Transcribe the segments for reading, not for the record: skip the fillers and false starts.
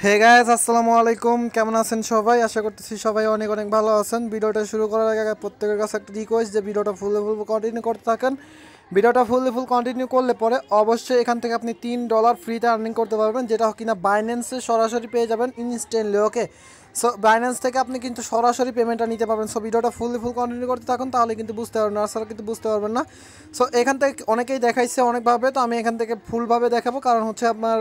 Hey guys, আসসালামু আলাইকুম। কেমন আছেন সবাই? আশা করতেছি সবাই অনেক অনেক ভালো আছেন। ভিডিওটা শুরু করার আগে প্রত্যেকের কাছে একটা রিকোয়েস্ট যে ভিডিওটা ফুল কন্টিনিউ করতে থাকেন। ভিডিওটা ফুল কন্টিনিউ করলে পরে অবশ্যই এখান থেকে আপনি $3 ফ্রিতে আর্নিং করতে পারবেন, যেটা কিনা বাইন্যান্সে সরাসরি পেয়ে যাবেন ইনস্ট্যান্টলি। ওকে, সো বাইন্যান্স থেকে আপনি কিন্তু সরাসরি পেমেন্টটা নিতে পারবেন। সো ভিডিওটা ফুল কন্টিনিউ করতে থাকুন, তাহলে কিন্তু বুঝতে পারবেন না, আসলে কিন্তু বুঝতে পারবেন না। সো এখান থেকে অনেকেই দেখাইছে অনেকভাবে, তো আমি এখান থেকে ফুলভাবে দেখাবো, কারণ হচ্ছে আপনার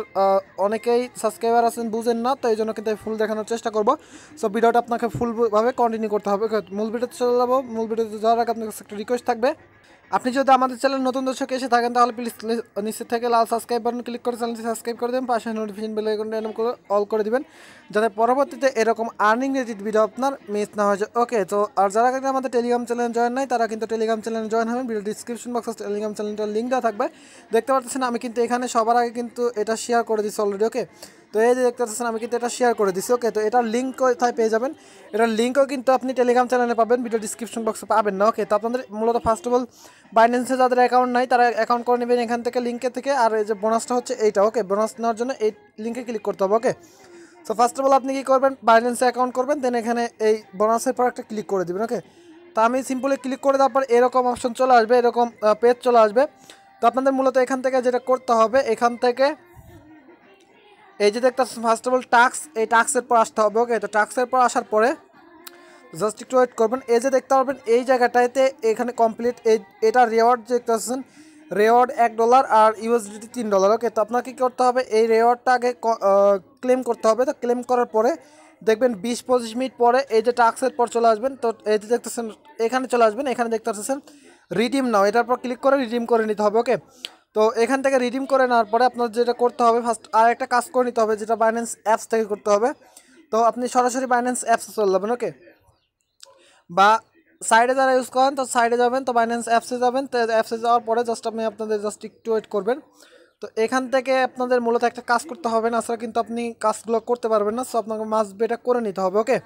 অনেকেই সাবস্ক্রাইবার আছেন বুঝেন না, তো এই জন্য কিন্তু ফুল দেখানোর চেষ্টা করবো। সো ভিডিওটা আপনাকে ফুলভাবে কন্টিনিউ করতে হবে। মূল ভিডিওতে চলে যাবো। মূল ভিডিওতে যাওয়ার আগে আপনার কাছে একটা রিকোয়েস্ট থাকবে, আপনি যদি আমাদের চ্যানেল নতুন দর্শক এসে থাকেন তাহলে প্লিজ নিচে থেকে লাল সাবস্ক্রাইব বাটন ক্লিক করে চ্যানেলটি সাবস্ক্রাইব করে দেবেন, পাশে নোটিফিকেশন বেল আইকনটা এনএম করে অল করে দিবেন, যাতে পরবর্তীতে এরকম আর্নিং রিলেটেড ভিডিও আপনার মিস না হয়ে যায়। ওকে, তো আর যারা কিন্তু আমাদের টেলিগ্রাম চ্যানেল জয়েন নাই তারা কিন্তু টেলিগ্রাম চ্যানেল জয়েন হবেন। ভিডিও ডিসক্রিপশন বক্সে টেলিগ্রাম চ্যানেলটার লিঙ্ক দেওয়া থাকবে। দেখতে পাচ্ছেন আমি কিন্তু এখানে সবার আগে কিন্তু এটা শেয়ার করে দিচ্ছি অলরেডি। ওকে, তো এই যে দেখতে পাচ্ছেন আমি কিন্তু এটা শেয়ার করে দিচ্ছি। ওকে, তো এটার লিঙ্ক কোথায় পেয়ে যাবেন? এটার লিঙ্কও কিন্তু আপনি টেলিগ্রাম চ্যানেলে পাবেন, ভিডিও ডিসক্রিপশন বক্সে পাবেন না। ওকে, তো আপনাদের মূলত ফার্স্ট অফ অল বাইন্যান্সে যাদের অ্যাকাউন্ট নাই তারা অ্যাকাউন্ট করে নেবেন এখান থেকে, লিঙ্কে থেকে। আর এই যে বোনাসটা হচ্ছে এইটা। ওকে, বোনাস নেওয়ার জন্য এই লিঙ্কে ক্লিক করতে হবে। ওকে, সো ফার্স্ট অফ অল আপনি কী করবেন, বাইন্যান্সে অ্যাকাউন্ট করবেন, দেন এখানে এই বোনাসের পর একটা ক্লিক করে দেবেন। ওকে, তো আমি সিম্পলি ক্লিক করে দেওয়ার পর এরকম অপশন চলে আসবে, এরকম পেজ চলে আসবে। তো আপনাদের মূলত এখান থেকে যেটা করতে হবে, এখান থেকে এই যে দেখতে ফার্স্ট অফ অল টাস্ক, এই টাস্কের পর আসতে হবে। ওকে, তো টাস্কের পর আসার পরে জাস্ট একটু ওয়েট করবেন। এই যে দেখতে পারবেন এই জায়গাটাতে এখানে কমপ্লিট এটা রেওয়ার্ড যে দেখতে পাচ্ছেন, রেওয়ার্ড $1 আর USD $3। ওকে, তো আপনাকে কী করতে হবে, এই রেওয়ার্ডটা আগে ক্লেম করতে হবে। তো ক্লেম করার পরে দেখবেন 20-25 মিনিট পরে এই যে টাস্কের পর চলে আসবেন। তো এই যে দেখতেছেন এখানে চলে আসবেন, এখানে দেখতে পাচ্ছেন রিডিম নাও, এটার পর ক্লিক করে রিডিম করে নিতে হবে। ওকে, তো এখান থেকে রিডিম করে নেওয়ার পরে আপনার যেটা করতে হবে, ফার্স্ট আর একটা কাজ করে নিতে হবে, যেটা বাইন্যান্স অ্যাপস থেকে করতে হবে। তো আপনি সরাসরি বাইন্যান্স অ্যাপসে চলে যাবেন। ওকে, বা সাইডে যারা ইউজ করেন তো সাইডে যাবেন, তো বাইন্যান্স অ্যাপসে যাবেন। তো অ্যাপসে যাওয়ার পরে জাস্ট আপনি আপনাদের জাস্ট একটু ওয়েট করবেন। তো এখান থেকে আপনাদের মূলত একটা কাজ করতে হবে না, আসলে কিন্তু আপনি কাজগুলো করতে পারবেন না। সো আপনাকে মাস্ট বি এটা করে নিতে হবে। ওকে,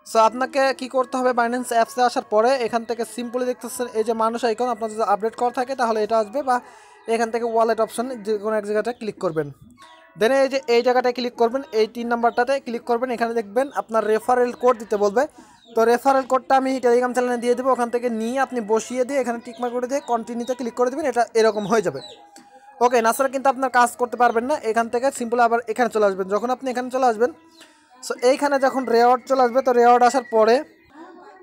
সো আপনাকে কি করতে হবে, বাইন্যান্স অ্যাপসে আসার পরে এখান থেকে সিম্পলি দেখতেছেন এই যে মানুষ আইকন, আপনার যদি আপডেট করা থাকে তাহলে এটা আসবে, বা এখান থেকে ওয়ালেট অপশন যে কোনো এক জায়গাটা ক্লিক করবেন। দেন এই যে এই জায়গাটায় ক্লিক করবেন, এই 3 নাম্বারটাতে ক্লিক করবেন। এখানে দেখবেন আপনার রেফারেল কোড দিতে বলবে। তো রেফারেল কোডটা আমি টেলিগ্রাম চ্যানেলে দিয়ে দেবো, ওখান থেকে নিয়ে আপনি বসিয়ে দিয়ে এখানে টিকমার্ক করে দিয়ে কন্টিনিউতে ক্লিক করে দেবেন, এটা এরকম হয়ে যাবে। ওকে, না স্যার কিন্তু আপনার কাজ করতে পারবেন না। এখান থেকে সিম্পল আবার এখানে চলে আসবেন। যখন আপনি এখানে চলে আসবেন, সো এইখানে যখন রেওয়ার্ড চলে আসবে, তো রেওয়ার্ড আসার পরে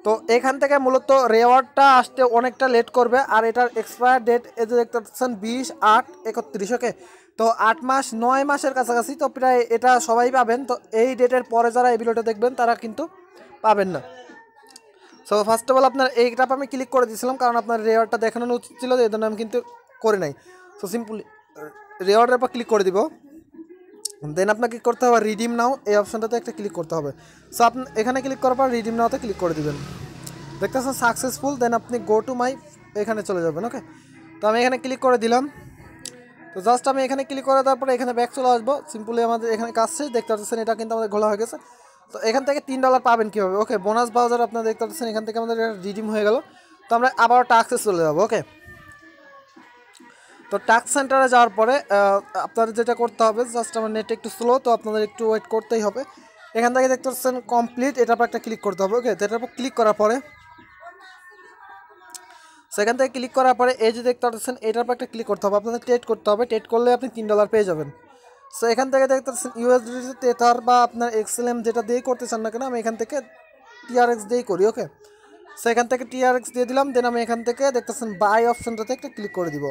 তো এখান থেকে মূলত রেওয়ার্ডটা আসতে অনেকটা লেট করবে। আর এটার এক্সপায়ার ডেট এই যে দেখতে পাচ্ছেন 20/8/31। ওকে, তো 8 মাস 9 মাসের কাছাকাছি, তো প্রায় এটা সবাই পাবেন। তো এই ডেটের পরে যারা এই ভিডিওটা দেখবেন তারা কিন্তু পাবেন না। সো ফার্স্ট অফ অল আপনার এইটা আমি ক্লিক করে দিয়েছিলাম, কারণ আপনার রেওয়ার্ডটা দেখানো উচিত ছিল, এই জন্য আমি কিন্তু করে নাই। সো সিম্পলি রেওয়ার্ডের পর ক্লিক করে দিব। দেন আপনাকে কী করতে হবে, রিডিম নাও এই অপশনটাতে একটা ক্লিক করতে হবে। সো আপনি এখানে ক্লিক করার পর রিডিম নাওতে ক্লিক করে দিবেন। দেখতেছেন সাকসেসফুল, দেন আপনি গো টু মাই এখানে চলে যাবেন। ওকে, তো আমি এখানে ক্লিক করে দিলাম। তো জাস্ট আমি এখানে ক্লিক করে তারপরে এখানে ব্যাক চলে আসবো। সিম্পলি আমাদের এখানে কাজ শেষ। দেখতে পাচ্ছেন এটা কিন্তু আমাদের ঘোলা হয়ে গেছে। তো এখান থেকে $3 পাবেন কীভাবে? ওকে, বোনাস ব্রাউজার আপনারা দেখতে পাচ্ছেন এখান থেকে আমাদের রিডিম হয়ে গেল। তো আমরা আবার টাস্কে চলে যাবো। ওকে, তো টাস্ক সেন্টারে যাওয়ার পরে আপনাদের যেটা করতে হবে, জাস্ট আমার নেট একটু স্লো, তো আপনাদের একটু ওয়েট করতেই হবে। এখান থেকে দেখতে পাচ্ছেন কমপ্লিট, এটার পর একটা ক্লিক করতে হবে। ওকে, তো এটার পর ক্লিক করার পরে সেখান থেকে ক্লিক করার পরে এই যে দেখতে পাচ্ছেন এটার পর একটা ক্লিক করতে হবে, আপনাদের ট্রেড করতে হবে। ট্রেড করলে আপনি $3 পেয়ে যাবেন। সো এখান থেকে দেখতে পাচ্ছেন USD তেতার বা আপনার XLM যেটা দিয়েই করতে চান না কেন, আমি এখান থেকে TRX দিয়েই করি। ওকে, সো এখান থেকে TRX দিয়ে দিলাম। দেন আমি এখান থেকে দেখতেছেন বাই অপশনটাতে একটা ক্লিক করে দিব।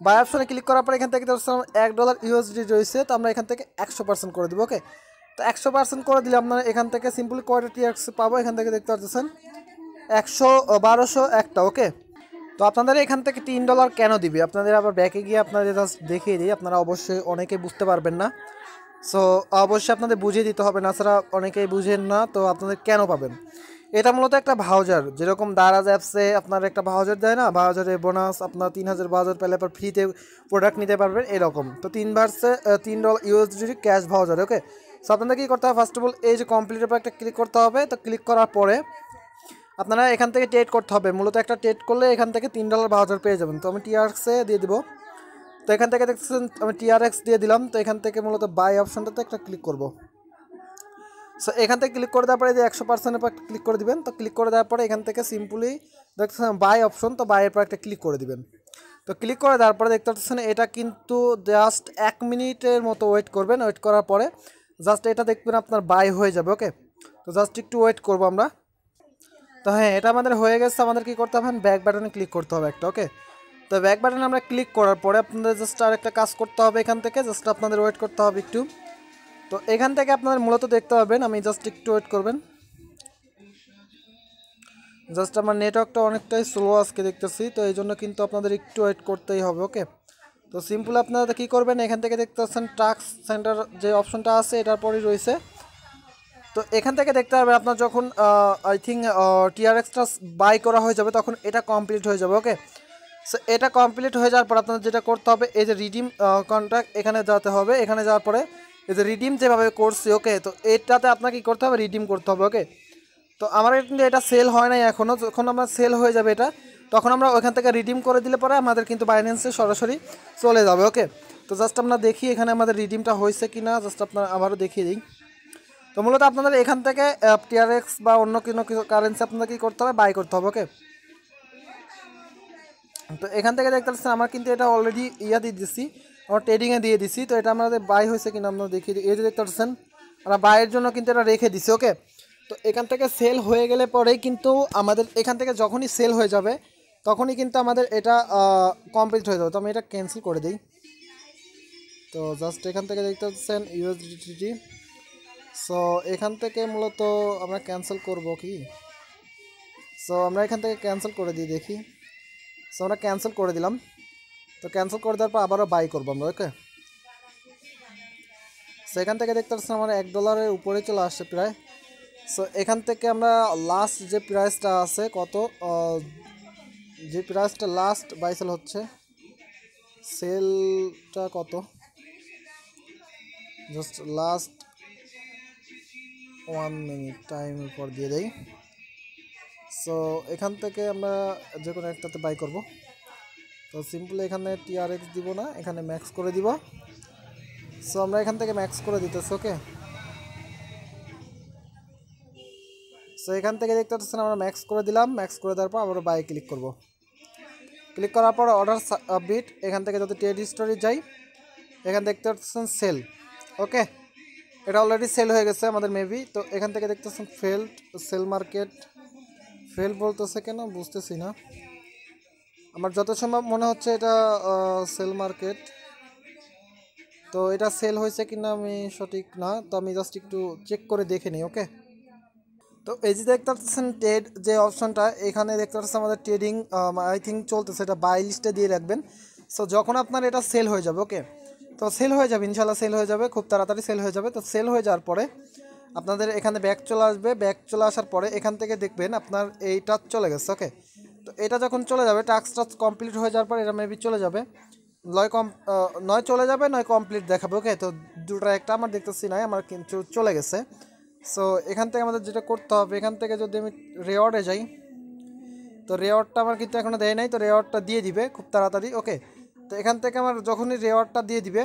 বাই অপশনে ক্লিক করার পর এখান থেকে দেখতেছেন $1 USD রয়েছে, তো আমরা এখান থেকে 100% করে দিব। ওকে, তো 100% করে দিলে আপনারা এখান থেকে সিম্পলি কয়টা TRX পাবো, এখান থেকে দেখতে পাচ্ছেন 1201টা। ওকে, তো আপনাদের এখান থেকে $3 কেন দিবে, আপনাদের আবার ব্যাকে গিয়ে আপনাদের জাস্ট দেখিয়ে দিই, আপনারা অবশ্যই অনেকে বুঝতে পারবেন না। সো অবশ্যই আপনাদের বুঝিয়ে দিতে হবে, না ছাড়া অনেকেই বুঝেন না। তো আপনাদের কেন পাবেন, এটা মূলত একটা ভাউজার, যেরকম দারাজ অ্যাপসে আপনার একটা ভাউজার দেয় না, ভাউজারে বোনাস আপনার 3000 ভাউজার পেলে পর ফ্রিতে প্রোডাক্ট নিতে পারবেন এরকম। তো $3 USD ক্যাশ ভাউজার। ওকে, সো আপনাদের কী করতে হবে, ফার্স্ট অফ অল এই যে কমপ্লিটের পর একটা ক্লিক করতে হবে। তো ক্লিক করার পরে আপনারা এখান থেকে ট্রেড করতে হবে। মূলত একটা ট্রেড করলে এখান থেকে $3 ভাউচার পেয়ে যাবেন। তো আমি TRXে দিয়ে দেবো। তো এখান থেকে দেখতেছেন আমি টিআরএক্স দিয়ে দিলাম। তো এখান থেকে মূলত বাই অপশনটাতে একটা ক্লিক করব। সো এখান থেকে ক্লিক করে দেওয়ার পরে যে 100%-এর পর ক্লিক করে দিবেন। তো ক্লিক করে দেওয়ার পরে এখান থেকে সিম্পলি দেখতেছেন বাই অপশন, তো বাইয়ের পর একটা ক্লিক করে দিবেন। তো ক্লিক করে দেওয়ার পরে দেখতে পাচ্ছেন এটা কিন্তু জাস্ট 1 মিনিটের মতো ওয়েট করবেন। ওয়েট করার পরে জাস্ট এটা দেখবেন আপনার বাই হয়ে যাবে। ওকে, তো জাস্ট একটু ওয়েট করবো আমরা। তো হ্যাঁ, এটা আমাদের হয়ে গেছে। আমাদের কি করতে হবে, ব্যাক বাটনে ক্লিক করতে হবে একটা। ওকে, তো ব্যাক বাটনে আমরা ক্লিক করার পরে আপনাদের জাস্ট আর একটা কাজ করতে হবে। এখান থেকে জাস্ট আপনাদের ওয়েট করতে হবে একটু। তো এখান থেকে আপনাদের মূলত দেখতে পাবেন, আমি জাস্ট একটু ওয়েট করবেন। জাস্ট আমার নেটওয়ার্কটা অনেকটাই স্লো আজকে দেখতেছি, তো এই জন্য কিন্তু আপনাদের একটু ওয়েট করতেই হবে। ওকে, তো সিম্পল আপনারা কী করবেন, এখান থেকে দেখতে পাচ্ছেন টাস্ক সেন্টার যে অপশনটা আছে এটার পরই রয়েছে। তো এখান থেকে দেখতে হবে আপনার যখন আই থিঙ্ক টিআরএক্সটা বাই করা হয়ে যাবে তখন এটা কমপ্লিট হয়ে যাবে। ওকে, সো এটা কমপ্লিট হয়ে যাওয়ার পর আপনার যেটা করতে হবে, এই যে রিডিম কন্ট্রাক্ট এখানে যেতে হবে। এখানে যাওয়ার পরে এই যে রিডিম যেভাবে করছি, ওকে, তো এটাতে আপনাকে কী করতে হবে, রিডিম করতে হবে। ওকে, তো আমার কিন্তু এটা সেল হয় নাই এখনও। যখন আমার সেল হয়ে যাবে এটা, তখন আমরা ওইখান থেকে রিডিম করে দিলে পরে আমাদের কিন্তু বাইন্যান্সে সরাসরি চলে যাবে। ওকে, তো জাস্ট আমরা দেখি এখানে আমাদের রিডিমটা হয়েছে কি না, জাস্ট আপনার আবারও দেখিয়ে দিই। তো মূলত আপনাদের এখান থেকে টিআরএক্স বা অন্য কোনো কিছু কারেন্সি আপনাদের কী করতে হবে, বাই করতে হবে। ওকে, তো এখান থেকে দেখতে পাচ্ছেন আমার কিন্তু এটা অলরেডি দিয়ে দিচ্ছি, আমার ট্রেডিংয়ে দিয়ে দিছি। তো এটা আমাদের বাই হয়েছে কিনা আপনারা দেখিয়ে দিই। এই যে দেখতে পাচ্ছেন আমরা বাইয়ের জন্য কিন্তু এটা রেখে দিছি। ওকে, তো এখান থেকে সেল হয়ে গেলে পরেই কিন্তু আমাদের এখান থেকে যখনই সেল হয়ে যাবে তখনই কিন্তু আমাদের এটা কমপ্লিট হয়ে যাবে। তো আমি এটা ক্যান্সেল করে দিই। তো জাস্ট এখান থেকে দেখতে পাচ্ছেন ইউএসডিটি। সো এখান থেকে মূলত আমরা ক্যান্সেল করব কি, সো আমরা এখান থেকে ক্যান্সেল করে দিই দেখি। সো আমরা ক্যান্সেল করে দিলাম। তো ক্যান্সেল করে দেওয়ার পর আবারও বাই করবো আমরা। ওকে, সো এখান থেকে দেখতে পাচ্ছেন আমার $1 উপরে চলে আসছে প্রায়। সো এখান থেকে আমরা লাস্ট যে প্রাইসটা আছে কত, যে প্রাইসটা লাস্ট বাই সেল হচ্ছে, সেলটা কত, জাস্ট লাস্ট 1 মিনিট টাইম পর দিয়ে দেই। সো এখান থেকে আমরা যে কোনো একটাতে বাই করব। তো সিম্পলি এখানে টিআরএক্স দিব না, এখানে ম্যাক্স করে দিব। সো আমরা এখান থেকে ম্যাক্স করে দিতেছি। ওকে, সো এখান থেকে দেখতে পাচ্ছেন আমরা ম্যাক্স করে দিলাম। ম্যাক্স করে দেওয়ার পর আবার বাই ক্লিক করব। ক্লিক করার পর অর্ডার সাবমিট, এখান থেকে যদি ট্রেড হিস্টোরি যাই, এখানে দেখতে পাচ্ছেন সেল। ওকে, এটা অলরেডি সেল হয়ে গেছে আমাদের মেবি। তো এখান থেকে দেখতে পাচ্ছেন ফেল্ড সেল মার্কেট, ফেল বলতেছে কেন বুঝতেছি না। আমার যত সম্ভব মনে হচ্ছে এটা সেল মার্কেট। তো এটা সেল হয়েছে কিনা আমি সঠিক না, তো আমি জাস্ট একটু চেক করে দেখে নিই। ওকে, তো এই যে দেখতে পাচ্ছেন ট্রেড যে অপশনটা, এখানে দেখতে পাচ্ছেন আমাদের ট্রেডিং আই থিঙ্ক চলতেছে, এটা বাই লিস্টে দিয়ে রাখবেন। সো যখন আপনার এটা সেল হয়ে যাবে, ওকে, তো সেল হয়ে যাবে ইনশাল্লাহ, সেল হয়ে যাবে খুব তাড়াতাড়ি সেল হয়ে যাবে। তো সেল হয়ে যাওয়ার পরে আপনাদের এখানে ব্যাক চলে আসবে। ব্যাক চলে আসার পরে এখান থেকে দেখবেন আপনার এইটা চলে গেছে। ওকে, তো এটা যখন চলে যাবে, টাস্কটা কমপ্লিট হয়ে যাওয়ার পর এটা মেবি চলে যাবে, নয় চলে যাবে নয় কমপ্লিট দেখাবে। ওকে, তো দুটো একটা আমার দেখতেছি নাই, আমার কিন্তু চলে গেছে। সো এখান থেকে আমাদের যেটা করতে হবে, এখান থেকে যদি আমি রেওয়ার্ডে যাই, তো রেওয়ার্ডটা আমার কিন্তু এখনও দেয় নাই, তো রেওয়ার্ডটা দিয়ে দিবে খুব তাড়াতাড়ি। ওকে, তো এখান থেকে আমার যখনই রেওয়ার্ডটা দিয়ে দিবে,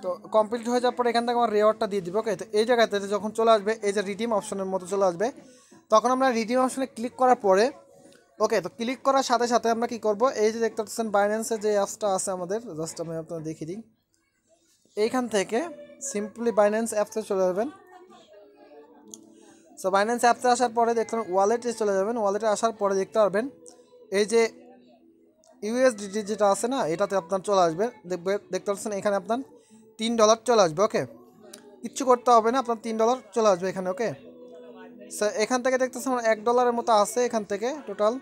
তো কমপ্লিট হয়ে যাওয়ার পরে এখান থেকে আমার রেওয়ার্ডটা দিয়ে দিবে। ওকে, তো এই জায়গাতে যখন চলে আসবে, এই যে রিডিম অপশনের মতো চলে আসবে, তখন আমরা রিডিম অপশনে ক্লিক করার পরে, ওকে, তো ক্লিক করার সাথে সাথে আমরা কি করব, এই যে দেখতে পাচ্ছেন বাইন্যান্সের যে অ্যাপসটা আছে আমাদের, জাস্ট আমি আপনাদের দেখিয়ে দিই। এইখান থেকে সিম্পলি বাইন্যান্স অ্যাপসে চলে যাবেন। সো বাইন্যান্স অ্যাপসে আসার পরে দেখতে পাবেন ওয়ালেটে চলে যাবেন। ওয়ালেটে আসার পরে দেখতে পারবেন এই যে ইউএসডিটি যেটা আছে না, এটাতে আপনার চলে আসবে। দেখতে পাচ্ছেন এখানে আপনার $3 চলে আসবে। ওকে, কিচ্ছু করতে হবে না, আপনার $3 চলে আসবে এখানে। ওকে, সো এখান থেকে দেখতেছেন আমার $1 মতো আছে এখান থেকে টোটাল।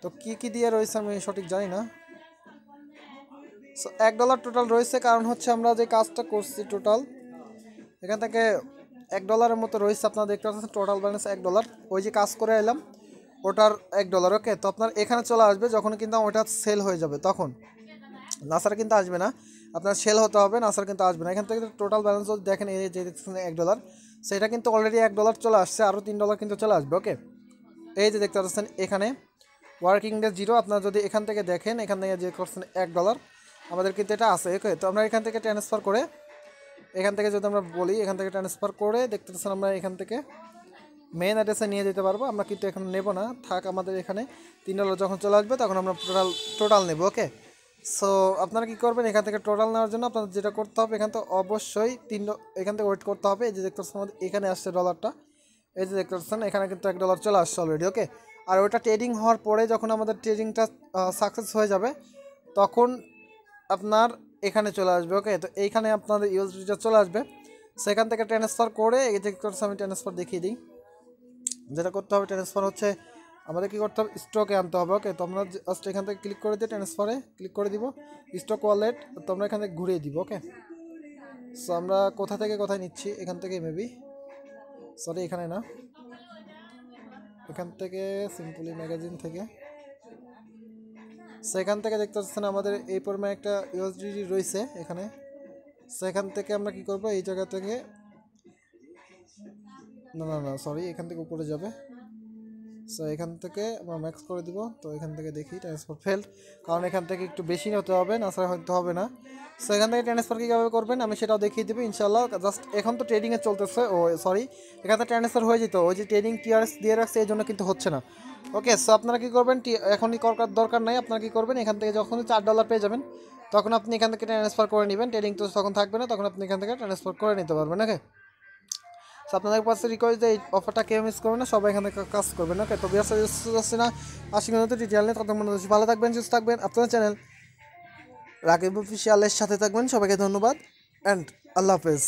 তো কী দিয়ে রয়েছে আমি সঠিক জানি না। সো $1 টোটাল রয়েছে, কারণ হচ্ছে আমরা যে কাজটা করছি টোটাল এখান থেকে $1 মতো রয়েছে। আপনারা দেখতে পাচ্ছেন টোটাল ব্যালেন্স $1, ওই যে কাজ করে এলাম ওটার $1। ওকে, তো আপনার এখানে চলে আসবে যখন কিন্তু ওটা সেল হয়ে যাবে, তখন নাসার কিন্তু আসবে না, আপনার সেল হতে হবে, নাসার কিন্তু আসবে না। এখান থেকে টোটাল ব্যালেন্স যদি দেখেন, এই যে দেখছেন $1, সেটা কিন্তু অলরেডি $1 চলে আসছে, আরও $3 কিন্তু চলে আসবে। ওকে, এই যে দেখতে পাচ্ছেন এখানে ওয়ার্কিং ডে 0, আপনারা যদি এখান থেকে দেখেন, এখান থেকে যে করছেন $1, আমাদের কিন্তু এটা আছে। ওকে, তো আমরা এখান থেকে ট্রান্সফার করে, এখান থেকে যদি আমরা বলি এখান থেকে ট্রান্সফার করে দেখতে পাচ্ছেন আমরা এখান থেকে মেন অ্যাড্রেসে নিয়ে যেতে পারবো। আমরা কিন্তু এখন নেব না, থাক আমাদের এখানে $3 যখন চলে আসবে তখন আমরা টোটাল নেব। ওকে, সো আপনারা কী করবেন, এখান থেকে টোটাল নেওয়ার জন্য আপনাদের যেটা করতে হবে, এখান থেকে অবশ্যই এখান থেকে ওয়েট করতে হবে। এই যে দেখতে পাচ্ছেন আমাদের এখানে আসছে ডলারটা, এই যে দেখতে পাচ্ছেন এখানে কিন্তু $1 চলে আসছে অলরেডি। ওকে, আর ওটা ট্রেডিং হওয়ার পরে যখন আমাদের ট্রেডিংটা সাকসেস হয়ে যাবে তখন আপনার এখানে চলে আসবে। ওকে, তো এইখানে আপনাদের ইউএসডিটা চলে আসবে। সেখান থেকে ট্রান্সফার করে এই যে আমি ট্রান্সফার দেখিয়ে দিই। যেটা করতে হবে ট্রান্সফার হচ্ছে আমাদের কী করতে হবে, স্টকে আনতে হবে। ওকে, তো আমরা জাস্ট এখান থেকে ক্লিক করে দিয়ে ট্রান্সফারে ক্লিক করে দিব, স্টক ওয়ালেট, তো আমরা এখান থেকে ঘুরিয়ে দিব। ওকে, সো আমরা কোথা থেকে কোথায় নিচ্ছি, এখান থেকে মেবি, সরি এখানে না, এখান থেকে সিম্পলি ম্যাগাজিন থেকে। সেখান থেকে দেখতে পাচ্ছেন আমাদের এই পরিমাণে একটা ইউএসডি রয়েছে এখানে। সেখান থেকে আমরা কি করব, এই জায়গা থেকে না সরি, এখান থেকে উপরে যাবে। সো এখান থেকে আমরা ম্যাক্স করে দিব। তো এখান থেকে দেখি ট্রান্সফার ফেল্ড, কারণ এখান থেকে একটু বেশি হতে হবে, না স্যার হয়তো হবে না। সো এখান থেকে ট্রান্সফার কীভাবে করবেন আমি সেটাও দেখিয়ে দেবো ইনশাল্লাহ। জাস্ট এখন তো ট্রেডিংয়ে চলতেছে, ও সরি, এখান থেকে ট্রান্সফার হয়ে যেত, ওই যে ট্রেডিং টিআরএস দিয়ে রাখছে এই জন্য কিন্তু হচ্ছে না। ওকে, সো আপনারা কী করবেন, এখনই দরকার নাই, আপনারা কী করবেন, এখান থেকে যখন $4 পেয়ে যাবেন তখন আপনি এখান থেকে ট্রান্সফার করে নেবেন। ট্রেডিং তো তখন থাকবে না, তখন আপনি এখান থেকে ট্রান্সফার করে নিতে পারবেন। ওকে, সো আপনাদের কাছে রিকোয়েস্ট যে এই অফারটা কেউ মিস করবে না, সবাই এখানে কাজ করবেন। ওকে, তো বিয়ার আসছে না আশি কিন্তু ডিটেল নেই, তখন মনে হচ্ছে ভালো থাকবেন, সুস্থ থাকবেন। আপনার চ্যানেল রাকিব অফিসিয়ালের সাথে থাকবেন। সবাইকে ধন্যবাদ অ্যান্ড আল্লাহ হাফেজ।